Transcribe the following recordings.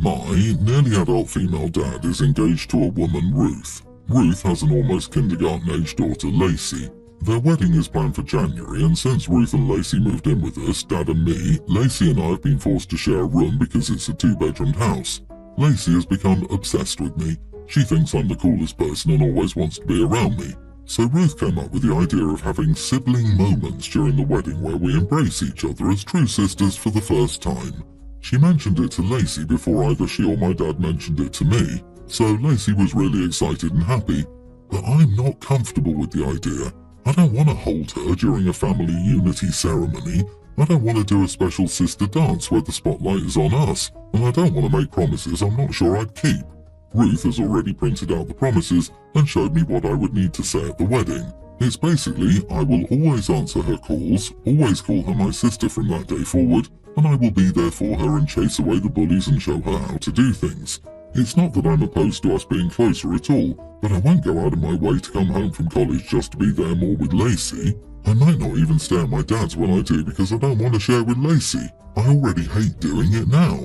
My nearly adult female dad is engaged to a woman, Ruth. Ruth has an almost kindergarten-age daughter, Lacey. Their wedding is planned for January, and since Ruth and Lacey moved in with us, Dad and me, Lacey and I have been forced to share a room because it's a two-bedroomed house. Lacey has become obsessed with me. She thinks I'm the coolest person and always wants to be around me. So Ruth came up with the idea of having sibling moments during the wedding where we embrace each other as true sisters for the first time. She mentioned it to Lacey before either she or my dad mentioned it to me, so Lacey was really excited and happy, but I'm not comfortable with the idea. I don't want to hold her during a family unity ceremony. I don't want to do a special sister dance where the spotlight is on us, and I don't want to make promises I'm not sure I'd keep. Ruth has already printed out the promises and showed me what I would need to say at the wedding. It's basically, I will always answer her calls, always call her my sister from that day forward, and I will be there for her and chase away the bullies and show her how to do things. It's not that I'm opposed to us being closer at all, but I won't go out of my way to come home from college just to be there more with Lacey. I might not even stay at my dad's when I do because I don't want to share with Lacey. I already hate doing it now.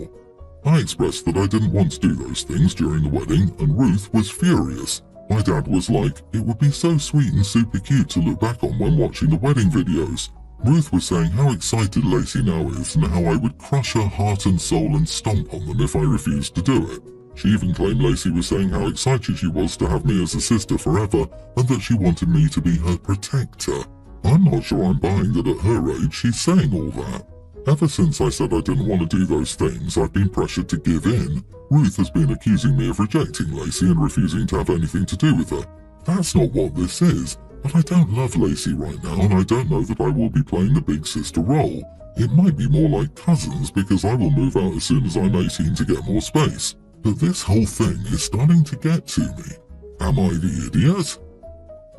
I expressed that I didn't want to do those things during the wedding, and Ruth was furious. My dad was like, it would be so sweet and super cute to look back on when watching the wedding videos. Ruth was saying how excited Lacey now is and how I would crush her heart and soul and stomp on them if I refused to do it. She even claimed Lacey was saying how excited she was to have me as a sister forever and that she wanted me to be her protector. I'm not sure I'm buying that at her age she's saying all that. Ever since I said I didn't want to do those things, I've been pressured to give in. Ruth has been accusing me of rejecting Lacey and refusing to have anything to do with her. That's not what this is, but I don't love Lacey right now and I don't know that I will be playing the big sister role. It might be more like cousins because I will move out as soon as I'm 18 to get more space. But this whole thing is starting to get to me. Am I the idiot?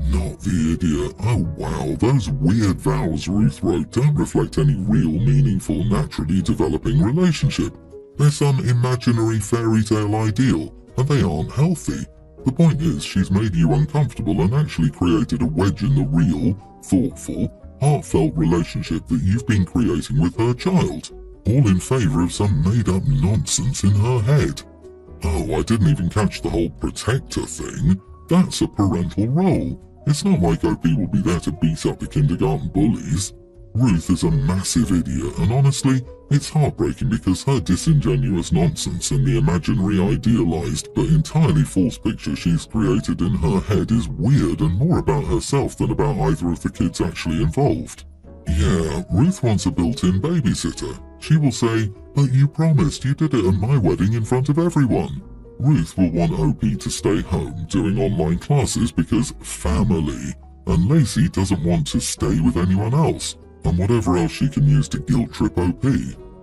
Not the idiot. Oh wow, those weird vows Ruth wrote don't reflect any real, meaningful, naturally developing relationship. They're some imaginary fairy tale ideal, and they aren't healthy. The point is, she's made you uncomfortable and actually created a wedge in the real, thoughtful, heartfelt relationship that you've been creating with her child, all in favor of some made-up nonsense in her head. Oh, I didn't even catch the whole protector thing. That's a parental role. It's not like OP will be there to beat up the kindergarten bullies. Ruth is a massive idiot, and honestly, it's heartbreaking because her disingenuous nonsense and the imaginary idealized but entirely false picture she's created in her head is weird and more about herself than about either of the kids actually involved. Yeah, Ruth wants a built-in babysitter. She will say, but you promised you did it at my wedding in front of everyone. Ruth will want OP to stay home doing online classes because family, and Lacey doesn't want to stay with anyone else, and whatever else she can use to guilt trip OP.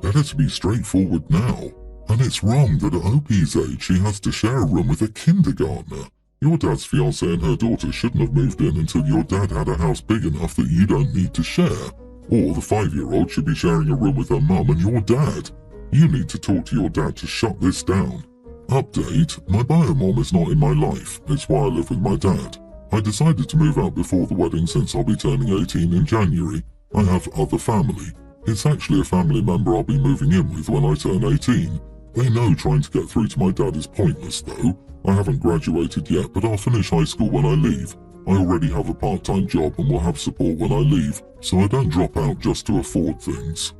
Better to be straightforward now. And it's wrong that at OP's age she has to share a room with a kindergartner. Your dad's fiancée and her daughter shouldn't have moved in until your dad had a house big enough that you don't need to share. Or the 5-year-old should be sharing a room with her mum and your dad. You need to talk to your dad to shut this down. Update, my bio mom is not in my life. It's why I live with my dad. I decided to move out before the wedding since I'll be turning 18 in January. I have other family. It's actually a family member I'll be moving in with when I turn 18. They know trying to get through to my dad is pointless though. I haven't graduated yet, but I'll finish high school when I leave. I already have a part-time job and will have support when I leave, so I don't drop out just to afford things.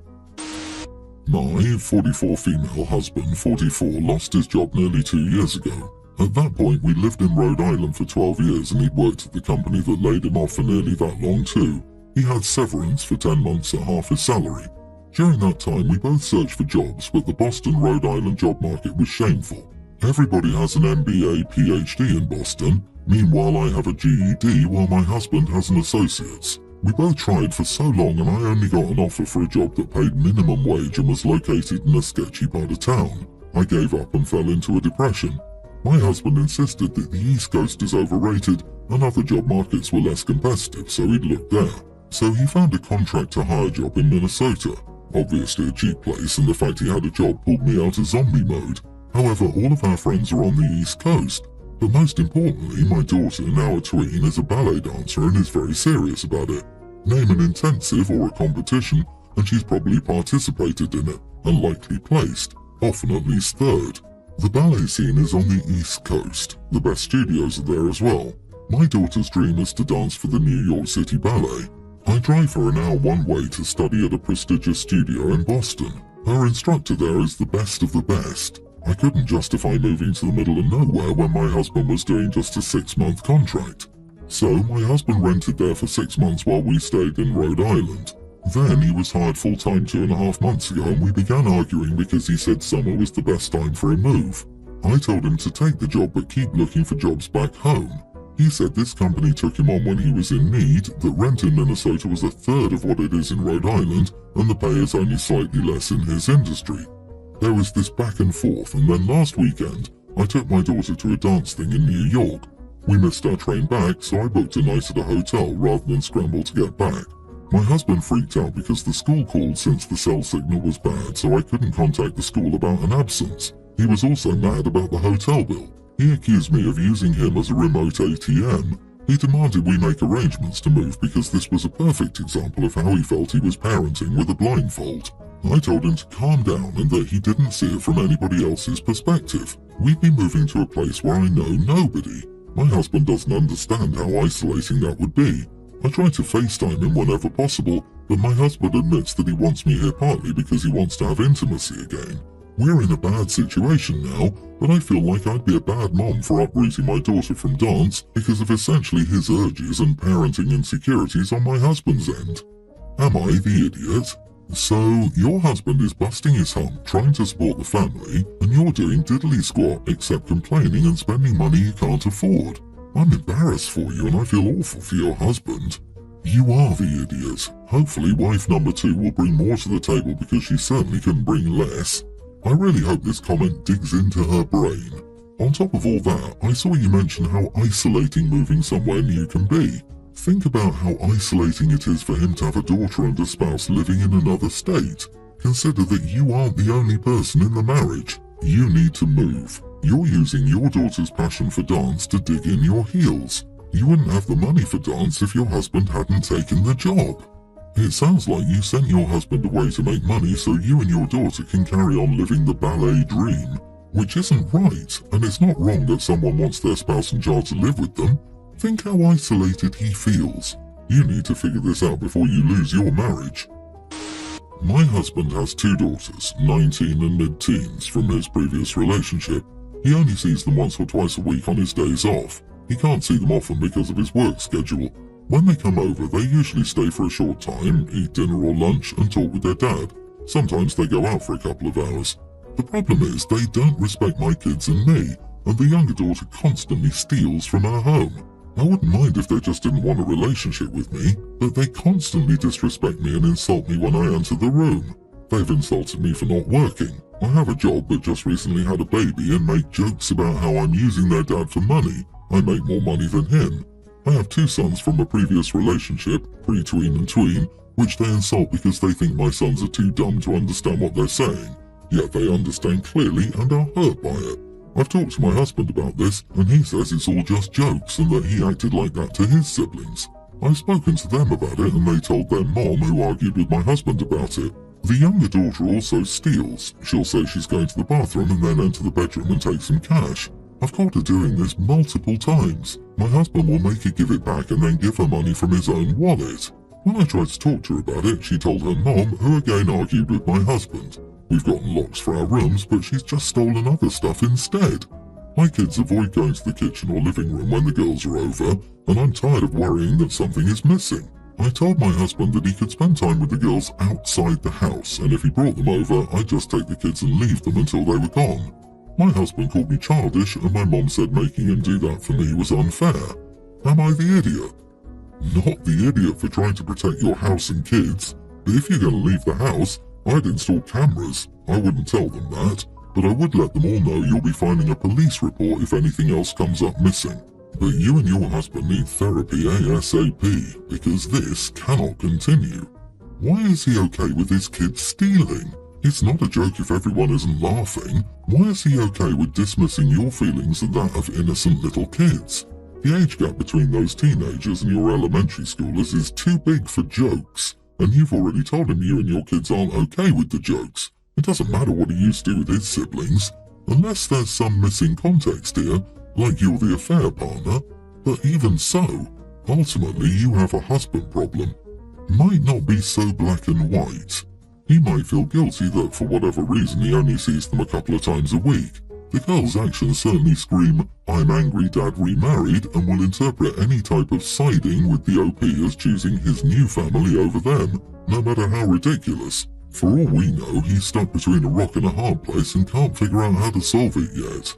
My 44 female husband, 44, lost his job nearly 2 years ago. At that point, we lived in Rhode Island for 12 years and he'd worked at the company that laid him off for nearly that long too. He had severance for 10 months at half his salary. During that time, we both searched for jobs, but the Boston, Rhode Island job market was shameful. Everybody has an MBA, PhD in Boston. Meanwhile, I have a GED while my husband has an associate's. We both tried for so long and I only got an offer for a job that paid minimum wage and was located in a sketchy part of town. I gave up and fell into a depression. My husband insisted that the East Coast is overrated and other job markets were less competitive, so he'd look there. So he found a contract to hire job in Minnesota. Obviously a cheap place, and the fact he had a job pulled me out of zombie mode. However, all of our friends are on the East Coast. But most importantly, my daughter, now a tween, is a ballet dancer and is very serious about it. Name an intensive or a competition, and she's probably participated in it, and likely placed. often at least third. The ballet scene is on the East Coast. The best studios are there as well. My daughter's dream is to dance for the New York City Ballet. I drive her an hour one way to study at a prestigious studio in Boston. Her instructor there is the best of the best. I couldn't justify moving to the middle of nowhere when my husband was doing just a 6-month contract. So my husband rented there for 6 months while we stayed in Rhode Island. Then he was hired full-time 2.5 months ago, and we began arguing because he said summer was the best time for a move. I told him to take the job but keep looking for jobs back home. He said this company took him on when he was in need, that rent in Minnesota was a third of what it is in Rhode Island, and the pay is only slightly less in his industry. There was this back and forth, and then last weekend, I took my daughter to a dance thing in New York. We missed our train back, so I booked a night at a hotel rather than scramble to get back. My husband freaked out because the school called since the cell signal was bad, so I couldn't contact the school about an absence. He was also mad about the hotel bill. He accused me of using him as a remote ATM. He demanded we make arrangements to move because this was a perfect example of how he felt he was parenting with a blindfold. I told him to calm down and that he didn't see it from anybody else's perspective. We'd be moving to a place where I know nobody. My husband doesn't understand how isolating that would be. I try to FaceTime him whenever possible, but my husband admits that he wants me here partly because he wants to have intimacy again. We're in a bad situation now, but I feel like I'd be a bad mom for uprooting my daughter from dance because of essentially his urges and parenting insecurities on my husband's end. Am I the idiot? So, your husband is busting his hump trying to support the family, and you're doing diddly squat except complaining and spending money you can't afford. I'm embarrassed for you and I feel awful for your husband. You are the idiot. Hopefully wife number 2 will bring more to the table because she certainly can bring less. I really hope this comment digs into her brain. On top of all that, I saw you mention how isolating moving somewhere new can be. Think about how isolating it is for him to have a daughter and a spouse living in another state. Consider that you aren't the only person in the marriage. You need to move. You're using your daughter's passion for dance to dig in your heels. You wouldn't have the money for dance if your husband hadn't taken the job. It sounds like you sent your husband away to make money so you and your daughter can carry on living the ballet dream, which isn't right, and it's not wrong that someone wants their spouse and child to live with them. Think how isolated he feels. You need to figure this out before you lose your marriage. My husband has 2 daughters, 19 and mid-teens, from his previous relationship. He only sees them once or twice a week on his days off. He can't see them often because of his work schedule. When they come over, they usually stay for a short time, eat dinner or lunch, and talk with their dad. Sometimes they go out for a couple of hours. The problem is they don't respect my kids and me, and the younger daughter constantly steals from our home. I wouldn't mind if they just didn't want a relationship with me, but they constantly disrespect me and insult me when I enter the room. They've insulted me for not working. I have a job but just recently had a baby and make jokes about how I'm using their dad for money. I make more money than him. I have 2 sons from a previous relationship, pre-tween and tween, which they insult because they think my sons are too dumb to understand what they're saying. Yet they understand clearly and are hurt by it. I've talked to my husband about this, and he says it's all just jokes and that he acted like that to his siblings. I've spoken to them about it and they told their mom, who argued with my husband about it. The younger daughter also steals. She'll say she's going to the bathroom and then enter the bedroom and take some cash. I've caught her doing this multiple times. My husband will make her give it back and then give her money from his own wallet. When I tried to talk to her about it, she told her mom, who again argued with my husband. We've gotten locks for our rooms, but she's just stolen other stuff instead. My kids avoid going to the kitchen or living room when the girls are over, and I'm tired of worrying that something is missing. I told my husband that he could spend time with the girls outside the house, and if he brought them over, I'd just take the kids and leave them until they were gone. My husband called me childish, and my mom said making him do that for me was unfair. Am I the idiot? Not the idiot for trying to protect your house and kids, but if you're going to leave the house, I'd install cameras. I wouldn't tell them that, but I would let them all know you'll be filing a police report if anything else comes up missing. But you and your husband need therapy ASAP, because this cannot continue. Why is he okay with his kids stealing? It's not a joke if everyone isn't laughing. Why is he okay with dismissing your feelings and that of innocent little kids? The age gap between those teenagers and your elementary schoolers is too big for jokes, and you've already told him you and your kids aren't okay with the jokes. It doesn't matter what he used to do with his siblings, unless there's some missing context here, like you're the affair partner. But even so, ultimately you have a husband problem. Might not be so black and white. He might feel guilty that for whatever reason he only sees them a couple of times a week. The girl's actions certainly scream, "I'm angry dad remarried," and will interpret any type of siding with the OP as choosing his new family over them, no matter how ridiculous. For all we know, he's stuck between a rock and a hard place and can't figure out how to solve it yet.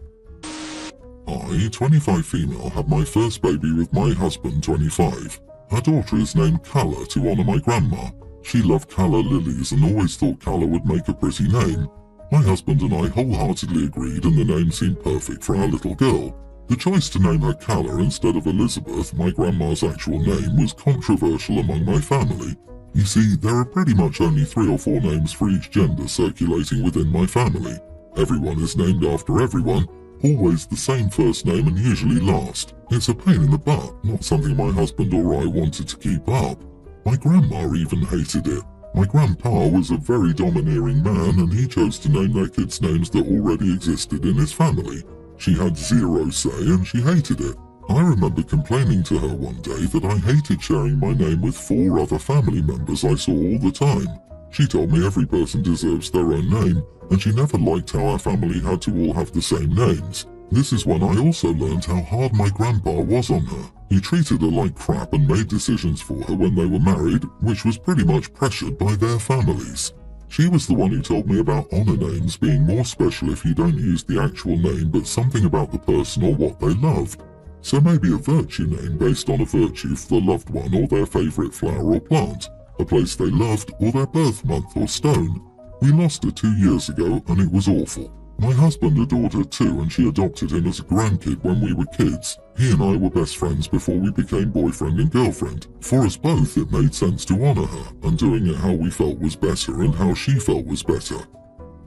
I, 25 female, had my first baby with my husband, 25. Our daughter is named Calla to honour my grandma. She loved calla lilies and always thought Calla would make a pretty name. My husband and I wholeheartedly agreed, and the name seemed perfect for our little girl. The choice to name her Calla instead of Elizabeth, my grandma's actual name, was controversial among my family. You see, there are pretty much only 3 or 4 names for each gender circulating within my family. Everyone is named after everyone, always the same first name and usually last. It's a pain in the butt, not something my husband or I wanted to keep up. My grandma even hated it. My grandpa was a very domineering man, and he chose to name their kids names that already existed in his family. She had zero say and she hated it. I remember complaining to her one day that I hated sharing my name with 4 other family members I saw all the time. She told me every person deserves their own name, and she never liked how our family had to all have the same names. This is when I also learned how hard my grandpa was on her. He treated her like crap and made decisions for her when they were married, which was pretty much pressured by their families. She was the one who told me about honour names being more special if you don't use the actual name but something about the person or what they loved. So maybe a virtue name based on a virtue for the loved one or their favourite flower or plant, a place they loved or their birth month or stone. We lost her 2 years ago and it was awful. My husband adored her too, and she adopted him as a grandkid when we were kids. He and I were best friends before we became boyfriend and girlfriend. For us both, it made sense to honour her, and doing it how we felt was better and how she felt was better.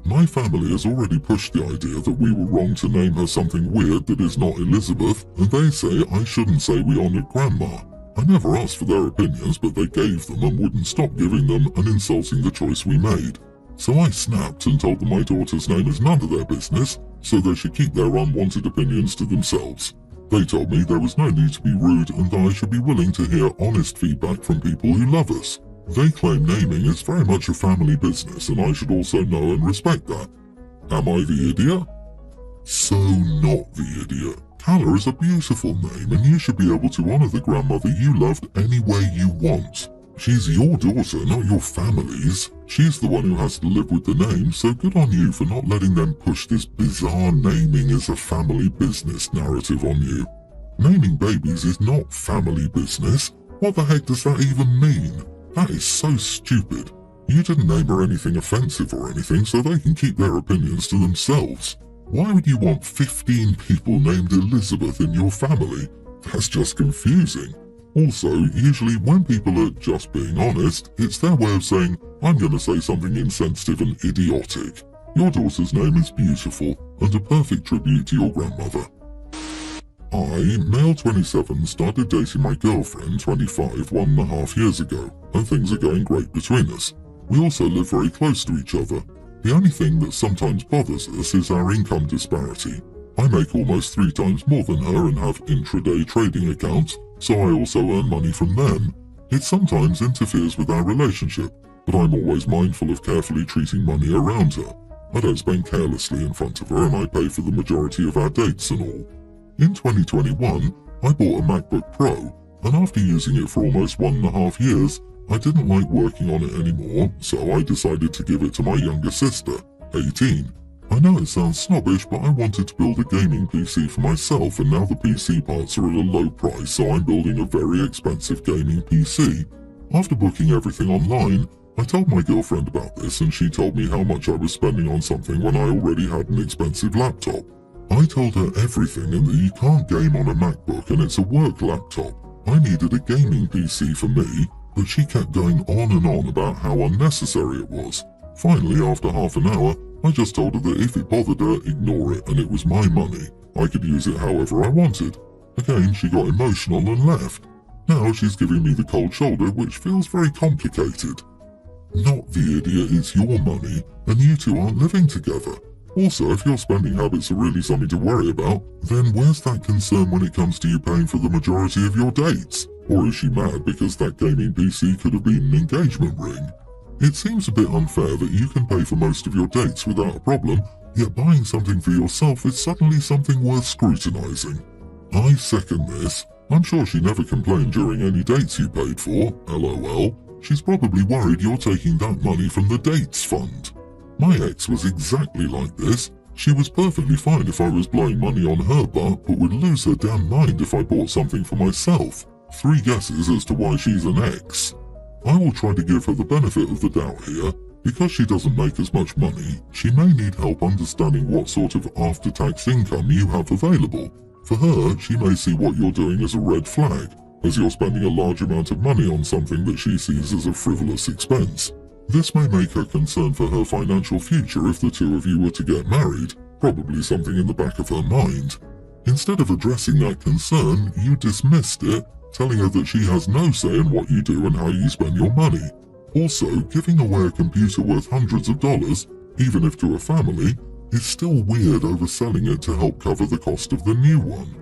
My family has already pushed the idea that we were wrong to name her something weird that is not Elizabeth, and they say I shouldn't say we honoured Grandma. I never asked for their opinions, but they gave them and wouldn't stop giving them and insulting the choice we made. So I snapped and told them my daughter's name is none of their business, so they should keep their unwanted opinions to themselves. They told me there was no need to be rude and that I should be willing to hear honest feedback from people who love us. They claim naming is very much a family business and I should also know and respect that. Am I the idiot? So not the idiot. Calla is a beautiful name and you should be able to honour the grandmother you loved any way you want. She's your daughter, not your family's. She's the one who has to live with the name, so good on you for not letting them push this bizarre naming is a family business narrative on you. Naming babies is not family business. What the heck does that even mean? That is so stupid. You didn't name her anything offensive or anything, so they can keep their opinions to themselves. Why would you want 15 people named Elizabeth in your family? That's just confusing. Also, usually when people are just being honest, it's their way of saying, I'm going to say something insensitive and idiotic. Your daughter's name is beautiful and a perfect tribute to your grandmother. I, male 27, started dating my girlfriend, 25, 1.5 years ago, and things are going great between us. We also live very close to each other. The only thing that sometimes bothers us is our income disparity. I make almost 3 times more than her and have intraday trading accounts, so I also earn money from them. It sometimes interferes with our relationship, but I'm always mindful of carefully treating money around her. I don't spend carelessly in front of her and I pay for the majority of our dates and all. In 2021, I bought a MacBook Pro, and after using it for almost 1.5 years, I didn't like working on it anymore, so I decided to give it to my younger sister, 18. I know it sounds snobbish, but I wanted to build a gaming PC for myself, and now the PC parts are at a low price, so I'm building a very expensive gaming PC. After booking everything online, I told my girlfriend about this and she told me how much I was spending on something when I already had an expensive laptop. I told her everything and that you can't game on a MacBook and it's a work laptop. I needed a gaming PC for me, but she kept going on and on about how unnecessary it was. Finally, after half an hour, I just told her that if it bothered her, ignore it and it was my money. I could use it however I wanted. Again, she got emotional and left. Now she's giving me the cold shoulder, which feels very complicated. Not the idiot, it's your money, and you two aren't living together. Also, if your spending habits are really something to worry about, then where's that concern when it comes to you paying for the majority of your dates? Or is she mad because that gaming PC could have been an engagement ring? It seems a bit unfair that you can pay for most of your dates without a problem, yet buying something for yourself is suddenly something worth scrutinizing. I second this. I'm sure she never complained during any dates you paid for, lol. She's probably worried you're taking that money from the dates fund. My ex was exactly like this. She was perfectly fine if I was blowing money on her butt, but would lose her damn mind if I bought something for myself. 3 guesses as to why she's an ex. I will try to give her the benefit of the doubt here. Because she doesn't make as much money, she may need help understanding what sort of after-tax income you have available. For her, she may see what you're doing as a red flag, as you're spending a large amount of money on something that she sees as a frivolous expense. This may make her concerned for her financial future if the two of you were to get married, probably something in the back of her mind. Instead of addressing that concern, you dismissed it, telling her that she has no say in what you do and how you spend your money. Also, giving away a computer worth hundreds of dollars, even if to a family, is still weird overselling it to help cover the cost of the new one.